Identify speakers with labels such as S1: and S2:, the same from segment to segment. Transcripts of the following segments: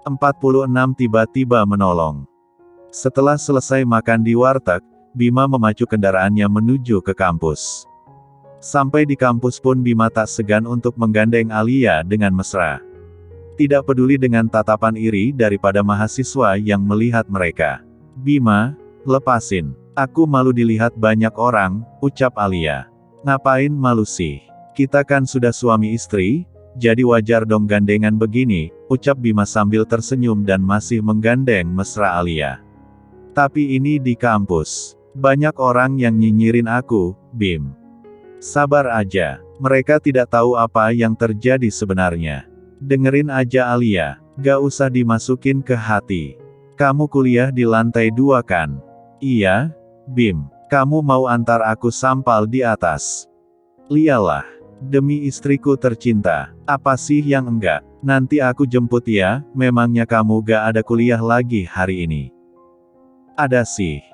S1: 46 tiba-tiba menolong. Setelah selesai makan di warteg, Bima memacu kendaraannya menuju ke kampus. Sampai di kampus pun Bima tak segan untuk menggandeng Alia dengan mesra. Tidak peduli dengan tatapan iri daripada mahasiswa yang melihat mereka. "Bima, lepasin. Aku malu dilihat banyak orang," ucap Alia. "Ngapain malu sih? Kita kan sudah suami istri, jadi wajar dong gandengan begini," ucap Bima sambil tersenyum dan masih menggandeng mesra Alia. "Tapi ini di kampus. Banyak orang yang nyinyirin aku, Bim. Sabar aja. Mereka tidak tahu apa yang terjadi sebenarnya. Dengerin aja Alia, gak usah dimasukin ke hati. Kamu kuliah di lantai 2 kan?" "Iya, Bim. Kamu mau antar aku sampal di atas?" "Lialah. Demi istriku tercinta. Apa sih yang enggak? Nanti aku jemput ya, memangnya kamu gak ada kuliah lagi hari ini?" "Ada sih."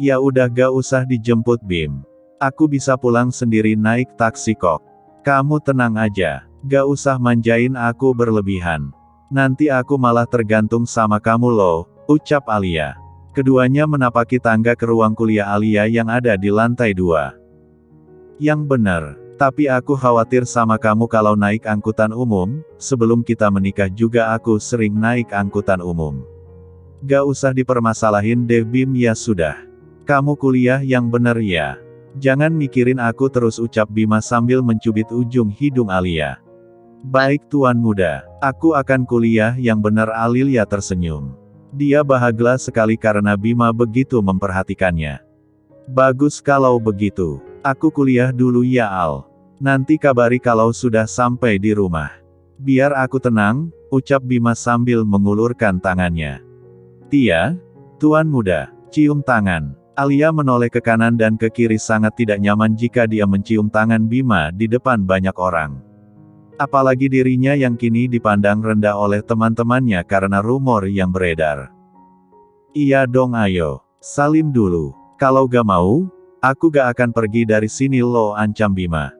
S1: "Ya udah gak usah dijemput Bim. Aku bisa pulang sendiri naik taksi kok. Kamu tenang aja, gak usah manjain aku berlebihan. Nanti aku malah tergantung sama kamu loh," ucap Alia. Keduanya menapaki tangga ke ruang kuliah Alia yang ada di lantai 2. "Yang bener. Tapi aku khawatir sama kamu kalau naik angkutan umum, sebelum kita menikah juga aku sering naik angkutan umum." "Gak usah dipermasalahin deh Bim, ya sudah. Kamu kuliah yang bener ya. Jangan mikirin aku terus," ucap Bima sambil mencubit ujung hidung Alia. "Baik tuan muda, aku akan kuliah yang bener," Alia tersenyum. Dia bahagia sekali karena Bima begitu memperhatikannya. "Bagus kalau begitu. Aku kuliah dulu ya Al. Nanti kabari kalau sudah sampai di rumah." "Biar aku tenang," ucap Bima sambil mengulurkan tangannya. "Tia, tuan muda, cium tangan." Alia menoleh ke kanan dan ke kiri sangat tidak nyaman jika dia mencium tangan Bima di depan banyak orang. Apalagi dirinya yang kini dipandang rendah oleh teman-temannya karena rumor yang beredar. "Iya dong ayo, salim dulu. Kalau gak mau, aku gak akan pergi dari sini loh," ancam Bima.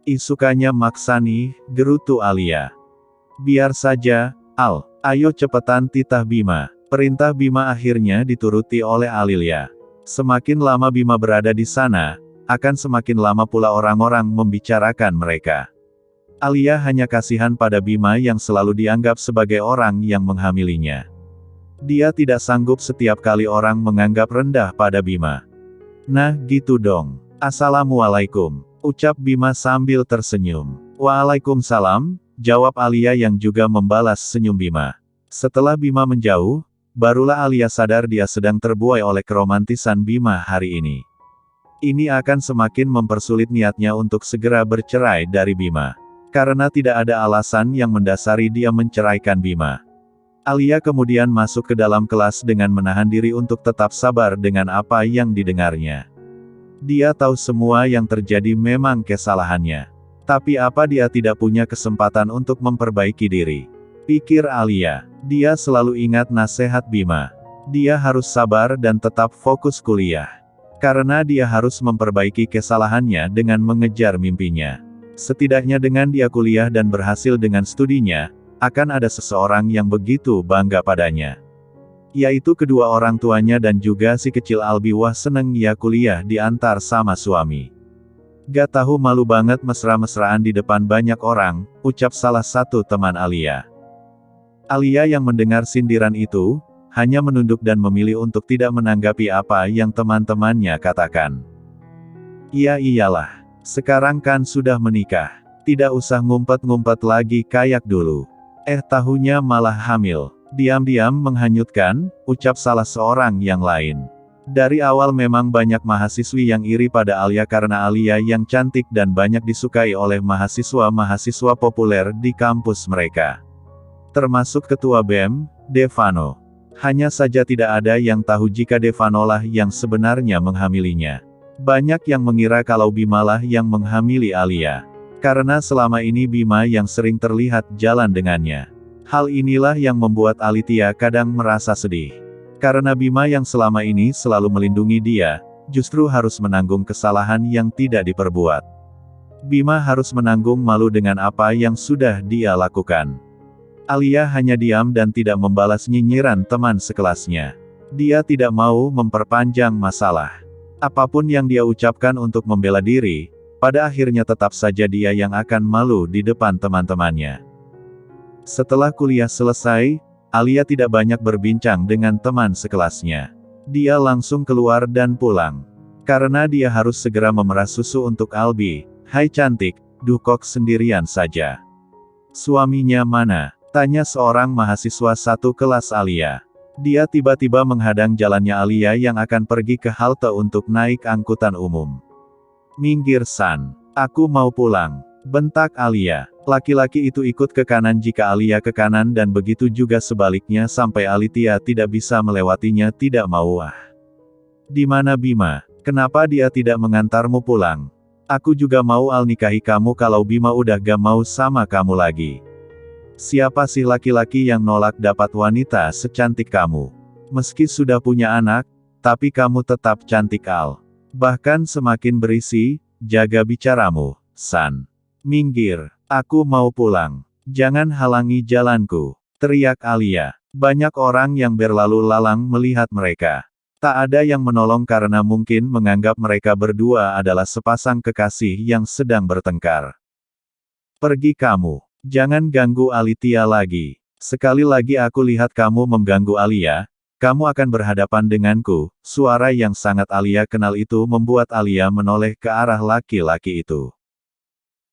S1: "Ih sukanya maksa nih," gerutu Alia. "Biar saja, Al. Ayo cepetan titah Bima." Perintah Bima akhirnya dituruti oleh Alia. Semakin lama Bima berada di sana, akan semakin lama pula orang-orang membicarakan mereka. Alia hanya kasihan pada Bima yang selalu dianggap sebagai orang yang menghamilinya. Dia tidak sanggup setiap kali orang menganggap rendah pada Bima. "Nah gitu dong. Assalamualaikum," ucap Bima sambil tersenyum. "Waalaikumsalam," jawab Alia yang juga membalas senyum Bima. Setelah Bima menjauh, barulah Alia sadar dia sedang terbuai oleh keromantisan Bima hari ini. Ini akan semakin mempersulit niatnya untuk segera bercerai dari Bima. Karena tidak ada alasan yang mendasari dia menceraikan Bima. Alia kemudian masuk ke dalam kelas dengan menahan diri untuk tetap sabar dengan apa yang didengarnya. Dia tahu semua yang terjadi memang kesalahannya. Tapi apa dia tidak punya kesempatan untuk memperbaiki diri? Pikir Alia. Dia selalu ingat nasihat Bima. Dia harus sabar dan tetap fokus kuliah. Karena dia harus memperbaiki kesalahannya dengan mengejar mimpinya. Setidaknya dengan dia kuliah dan berhasil dengan studinya, akan ada seseorang yang begitu bangga padanya. Yaitu kedua orang tuanya dan juga si kecil Albi. Wah seneng ya kuliah diantar sama suami. Gak tahu malu banget mesra-mesraan di depan banyak orang, ucap salah satu teman Alia. Alia yang mendengar sindiran itu, hanya menunduk dan memilih untuk tidak menanggapi apa yang teman-temannya katakan. "Iya iyalah. Sekarang kan sudah menikah. Tidak usah ngumpet-ngumpet lagi kayak dulu. Tahunya malah hamil. Diam-diam menghanyutkan," ucap salah seorang yang lain. Dari awal memang banyak mahasiswi yang iri pada Alia karena Alia yang cantik dan banyak disukai oleh mahasiswa-mahasiswa populer di kampus mereka. Termasuk ketua BEM, Devano. Hanya saja tidak ada yang tahu jika Devanolah yang sebenarnya menghamilinya. Banyak yang mengira kalau Bimalah yang menghamili Alia. Karena selama ini Bima yang sering terlihat jalan dengannya. Hal inilah yang membuat Alitia kadang merasa sedih. Karena Bima yang selama ini selalu melindungi dia, justru harus menanggung kesalahan yang tidak diperbuat. Bima harus menanggung malu dengan apa yang sudah dia lakukan. Alia hanya diam dan tidak membalas nyinyiran teman sekelasnya. Dia tidak mau memperpanjang masalah. Apapun yang dia ucapkan untuk membela diri, pada akhirnya tetap saja dia yang akan malu di depan teman-temannya. Setelah kuliah selesai, Alia tidak banyak berbincang dengan teman sekelasnya. Dia langsung keluar dan pulang. Karena dia harus segera memerah susu untuk Albi. "Hai cantik, dukok sendirian saja." "Suaminya mana?" tanya seorang mahasiswa satu kelas Alia. Dia tiba-tiba menghadang jalannya Alia yang akan pergi ke halte untuk naik angkutan umum. "Minggir San, aku mau pulang," bentak Alia. Laki-laki itu ikut ke kanan jika Alia ke kanan dan begitu juga sebaliknya sampai Alitia tidak bisa melewatinya tidak mau. "Di mana Bima? Kenapa dia tidak mengantarmu pulang? Aku juga mau nikahi kamu kalau Bima udah gak mau sama kamu lagi. Siapa sih laki-laki yang nolak dapat wanita secantik kamu? Meski sudah punya anak, tapi kamu tetap cantik Al. Bahkan semakin berisi, jaga bicaramu, San. Minggir, aku mau pulang. Jangan halangi jalanku," teriak Alia. Banyak orang yang berlalu lalang melihat mereka. Tak ada yang menolong karena mungkin menganggap mereka berdua adalah sepasang kekasih yang sedang bertengkar. "Pergi kamu. Jangan ganggu Alitia lagi. Sekali lagi aku lihat kamu mengganggu Alia, kamu akan berhadapan denganku." Suara yang sangat Alia kenal itu membuat Alia menoleh ke arah laki-laki itu.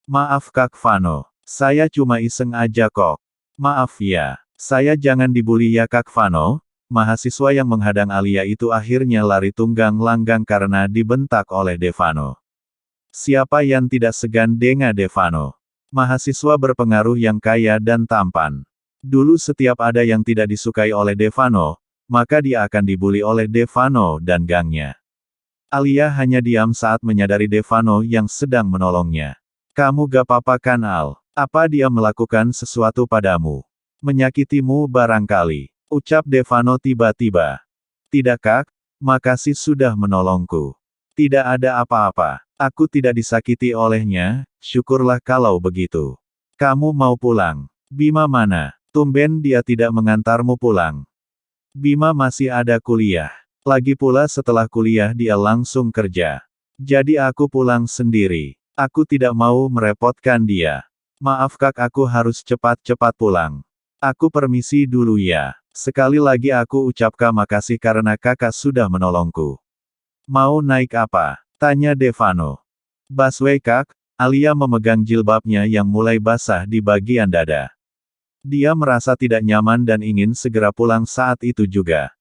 S1: "Maaf Kak Vano. Saya cuma iseng aja kok. Maaf ya. Saya jangan dibully ya Kak Vano." Mahasiswa yang menghadang Alia itu akhirnya lari tunggang langgang karena dibentak oleh Devano. Siapa yang tidak segan dengan Devano? Mahasiswa berpengaruh yang kaya dan tampan. Dulu setiap ada yang tidak disukai oleh Devano, maka dia akan dibully oleh Devano dan gangnya. Alia hanya diam saat menyadari Devano yang sedang menolongnya. "Kamu gak apa-apa kan Al? Apa dia melakukan sesuatu padamu? Menyakitimu barangkali?" ucap Devano tiba-tiba. "Tidak Kak, makasih sudah menolongku. Tidak ada apa-apa. Aku tidak disakiti olehnya, syukurlah kalau begitu. Kamu mau pulang? Bima mana? Tumben dia tidak mengantarmu pulang." "Bima masih ada kuliah. Lagi pula setelah kuliah dia langsung kerja. Jadi aku pulang sendiri. Aku tidak mau merepotkan dia. Maaf Kak aku harus cepat-cepat pulang. Aku permisi dulu ya. Sekali lagi aku ucapkan makasih karena kakak sudah menolongku." "Mau naik apa?" tanya Devano. "Busway Kak." Alia memegang jilbabnya yang mulai basah di bagian dada. Dia merasa tidak nyaman dan ingin segera pulang saat itu juga.